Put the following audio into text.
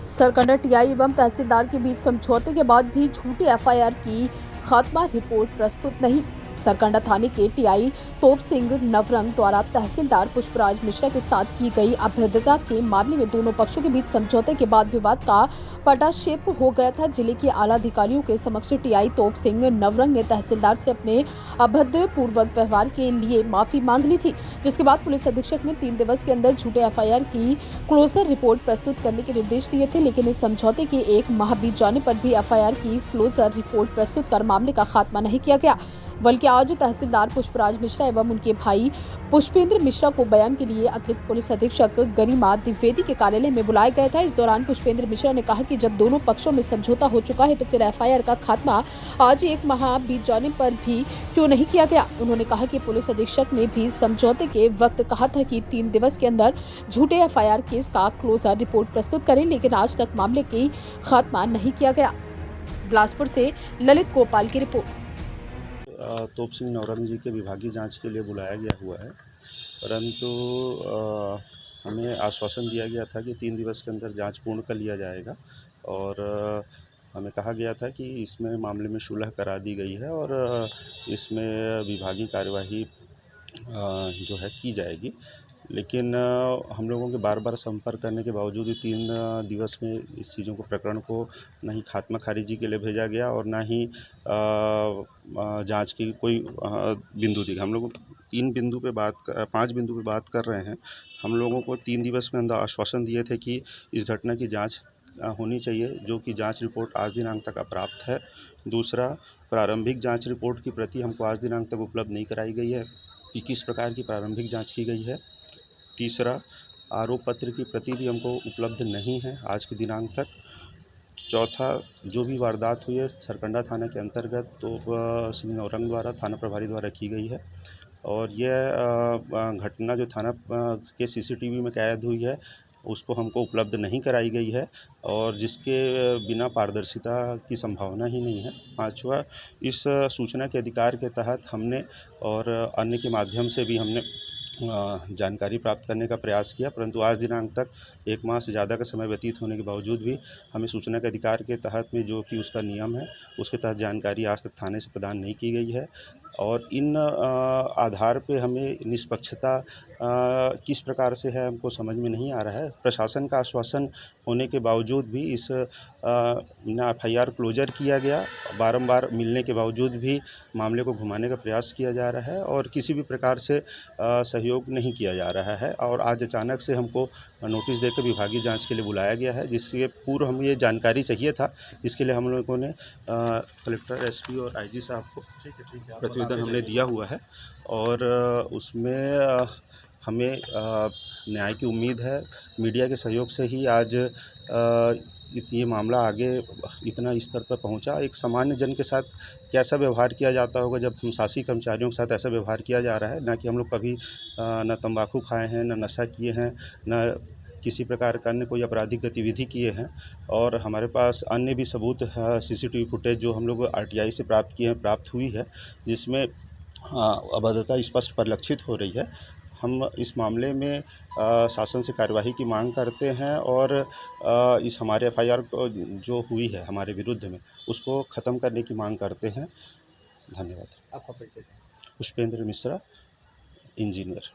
Sarkanda TI एवं तहसीलदार के बीच समझौते के बाद भी झूठी एफआईआर की खात्मा रिपोर्ट प्रस्तुत नहीं। सरकंडा थाने के टीआई तोप सिंह नवरंग द्वारा तहसीलदार पुष्पराज मिश्रा के साथ की गई अभेद्यता के मामले में दोनों पक्षों के बीच समझौते के बाद विवाद का पटाक्षेप हो गया था। जिले के आला अधिकारियों के समक्ष टीआई तोप सिंह नवरंग ने तहसीलदार से अपने अभद्र पूर्वक व्यवहार के लिए माफी मांग ली थी, जिसके बाद पुलिस अधीक्षक ने 3 दिवस के अंदर झूठे एफआईआर की क्लोजर रिपोर्ट प्रस्तुत करने के निर्देश दिए थे। लेकिन इस समझौते के 1 माह बीत जाने पर भी एफआईआर की क्लोजर रिपोर्ट प्रस्तुत कर मामले का खात्मा नहीं किया गया, बल्कि आज तहसीलदार पुष्पराज मिश्रा एवं उनके भाई पुष्पेंद्र मिश्रा को बयान के लिए अतिरिक्त पुलिस अधीक्षक गरिमा द्विवेदी के कार्यालय में बुलाया गया था। इस दौरान पुष्पेंद्र मिश्रा ने कहा कि जब दोनों पक्षों में समझौता हो चुका है तो फिर एफआईआर का खात्मा आज 1 माह बीत जाने पर भी क्यों नहीं किया गया। उन्होंने कहा कि पुलिस अधीक्षक ने भी समझौते के वक्त कहा था कि 3 दिवस के अंदर झूठे एफआईआर केस का क्लोजर रिपोर्ट प्रस्तुत करें, लेकिन आज तक मामले की खात्मा नहीं किया गया। बिलासपुर से ललित गोपाल की रिपोर्ट। तोप सिंह नवरंग जी के विभागीय जांच के लिए बुलाया गया हुआ है, परंतु हमें आश्वासन दिया गया था कि 3 दिवस के अंदर जांच पूर्ण कर लिया जाएगा और हमें कहा गया था कि इसमें मामले में सुलह करा दी गई है और इसमें विभागीय कार्यवाही जो है की जाएगी। लेकिन हम लोगों के बार-बार संपर्क करने के बावजूद भी 3 दिवस में इस चीज़ों को प्रकरण को ना ही खात्मा खारिजी के लिए भेजा गया और ना ही जांच की कोई बिंदु दी। हम लोग 5 बिंदु पे बात कर रहे हैं। हम लोगों को 3 दिवस में अंदर आश्वासन दिए थे कि इस घटना की जांच होनी चाहिए, जो कि जांच रिपोर्ट आज दिनांक तक अप्राप्त है। दूसरा, प्रारंभिक जांच रिपोर्ट की प्रति हमको आज दिनांक तक उपलब्ध नहीं कराई गई है कि किस प्रकार की प्रारंभिक जांच की गई है। तीसरा, आरोप पत्र की प्रति भी हमको उपलब्ध नहीं है आज के दिनांक तक। चौथा, जो भी वारदात हुई है सरकंडा थाना के अंतर्गत तोप सिंह नवरंग द्वारा थाना प्रभारी द्वारा की गई है और यह घटना जो थाना के सीसीटीवी में कैद हुई है उसको हमको उपलब्ध नहीं कराई गई है और जिसके बिना पारदर्शिता की संभावना ही नहीं है। पाँचवा, इस सूचना के अधिकार के तहत हमने और अन्य के माध्यम से भी हमने जानकारी प्राप्त करने का प्रयास किया, परंतु आज दिनांक तक 1 माह से ज़्यादा का समय व्यतीत होने के बावजूद भी हमें सूचना के अधिकार के तहत में जो कि उसका नियम है उसके तहत जानकारी आज तक थाने से प्रदान नहीं की गई है और इन आधार पे हमें निष्पक्षता किस प्रकार से है हमको समझ में नहीं आ रहा है। प्रशासन का आश्वासन होने के बावजूद भी इस ना एफआईआर क्लोजर किया गया, बारंबार मिलने के बावजूद भी मामले को घुमाने का प्रयास किया जा रहा है और किसी भी प्रकार से सहयोग नहीं किया जा रहा है और आज अचानक से हमको नोटिस देकर विभागीय जांच के लिए बुलाया गया है, जिसके पूर्व हमें ये जानकारी चाहिए था। इसके लिए हम लोगों ने कलेक्टर, एसपी और आईजी साहब को प्रतिवेदन हमने दिया हुआ है और उसमें हमें न्याय की उम्मीद है। मीडिया के सहयोग से ही आज ये मामला आगे इतना स्तर पर पहुंचा। एक सामान्य जन के साथ कैसा व्यवहार किया जाता होगा जब हम शासी कर्मचारियों के साथ ऐसा व्यवहार किया जा रहा है, ना कि हम लोग कभी न तंबाकू खाए हैं, न नशा किए हैं, न किसी प्रकार का अन्य कोई आपराधिक गतिविधि किए हैं और हमारे पास अन्य भी सबूत है, सीसीटीवी फुटेज जो हम लोग आरटीआई से प्राप्त हुई है, जिसमें अभद्रता स्पष्ट परिलक्षित हो रही है। हम इस मामले में शासन से कार्यवाही की मांग करते हैं और इस हमारे एफआईआर को जो हुई है हमारे विरुद्ध में उसको ख़त्म करने की मांग करते हैं। धन्यवाद। आपका परिचय? पुष्पेंद्र मिश्रा, इंजीनियर।